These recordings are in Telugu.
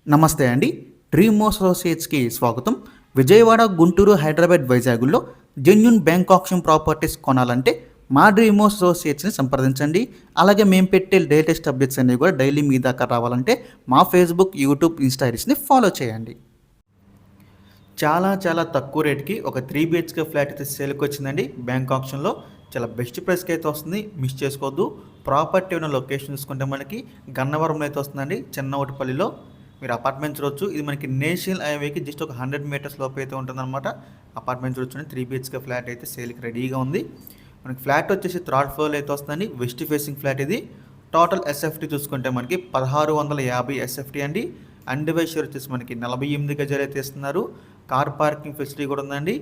నమస్తే అండి. డ్రీమ్ అసోసియేట్స్‌కి స్వాగతం. విజయవాడ, గుంటూరు, హైదరాబాద్, వైజాగుల్లో జెన్యూన్ బ్యాంక్ ఆప్షన్ ప్రాపర్టీస్ కొనాలంటే మా డ్రీమ్ అసోసియేట్స్‌ని సంప్రదించండి. అలాగే మేము పెట్టే లేటెస్ట్ అప్డేట్స్ అన్నీ కూడా డైలీ మీ దాకా రావాలంటే మా ఫేస్‌బుక్, యూట్యూబ్, ఇన్‌స్టా ఐడీస్‌ని ఫాలో చేయండి. చాలా తక్కువ రేట్‌కి ఒక 3 బీహెచ్‌కే ఫ్లాట్ అయితే సేల్‌కి వచ్చిందండి. బ్యాంక్ ఆప్షన్‌లో చాలా బెస్ట్ ప్రైస్‌కి అయితే వస్తుంది. మిస్ చేసుకోవద్దు. ప్రాపర్టీ ఉన్న లొకేషన్ చూసుకుంటే మనకి గన్నవరంలో అయితే వస్తుందండి. చిన్నవటిపల్లిలో మీరు అపార్ట్మెంట్ చూడొచ్చు. ఇది మనకి నేషనల్ హైవేకి జస్ట్ ఒక 100 మీటర్స్ లోపు అయితే ఉంటుందన్నమాట. అపార్ట్మెంట్ చూడొచ్చు. 3 బీహెచ్‌కే ఫ్లాట్ అయితే సేల్‌కి రెడీగా ఉంది. మనకి ఫ్లాట్ వచ్చేసి థర్డ్ ఫ్లోర్లో అయితే వస్తుందండి. వెస్ట్ ఫేసింగ్ ఫ్లాట్ ఇది. టోటల్ ఎస్ఎఫ్టీ చూసుకుంటే మనకి 1650 ఎస్ఎఫ్టీ అండి. అండివైషర్ వచ్చేసి మనకి 48 గజాలు అయితే ఇస్తున్నారు. కార్ పార్కింగ్ ఫెసిలిటీ కూడా ఉందండి.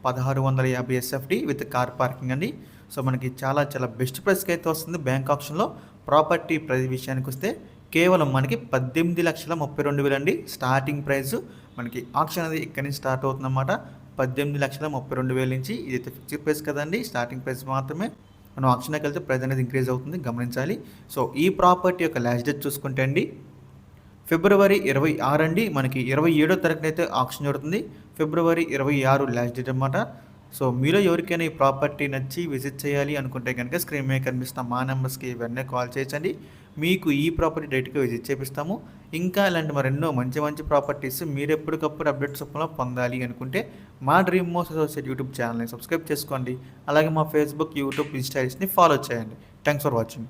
1650 ఎస్ఎఫ్టీ విత్ కార్ పార్కింగ్ అండి. సో మనకి చాలా బెస్ట్ ప్రైస్కి అయితే వస్తుంది. బ్యాంక్ ఆప్షన్లో ప్రాపర్టీ ప్రైస్ విషయానికి వస్తే కేవలం మనకి 18,32,000 అండి స్టార్టింగ్ ప్రైస్. మనకి ఆప్షన్ అనేది ఇక్కడి నుంచి స్టార్ట్ అవుతుందన్నమాట. 18,32,000 నుంచి. ఇదైతే ఫిక్స్డ్ ప్రైస్ కదండి, స్టార్టింగ్ ప్రైస్ మాత్రమే. మనం ఆప్షన్కి వెళ్తే ప్రైస్ అనేది ఇంక్రీజ్ అవుతుంది, గమనించాలి. సో ఈ ప్రాపర్టీ యొక్క లాస్ట్ డేట్ చూసుకుంటే అండి ఫిబ్రవరి 26 అండి. మనకి 27వ తారీఖున అయితే ఆప్షన్ జరుగుతుంది. ఫిబ్రవరి 26 లాస్ట్ డేట్ అనమాట. సో మీలో ఎవరికైనా ఈ ప్రాపర్టీ నచ్చి విజిట్ చేయాలి అనుకుంటే కనుక స్క్రీన్ మీద కనిపిస్తున్న మా నెంబర్స్కి వెంటనే కాల్ చేయొచ్చండి. మీకు ఈ ప్రాపర్టీ డైరెక్ట్గా విజిట్ చేపిస్తాము. ఇంకా ఇలాంటి మరెన్నో మంచి ప్రాపర్టీస్ మీరు ఎప్పటికప్పుడు అప్డేట్స్ రూపంలో పొందాలి అనుకుంటే మా డ్రీమ్ మోస్ అసోసియేట్ యూట్యూబ్ ఛానల్ని సబ్స్క్రైబ్ చేసుకోండి. అలాగే మా ఫేస్బుక్, యూట్యూబ్, ఇన్స్టాని ఫాలో చేయండి. Thanks for watching.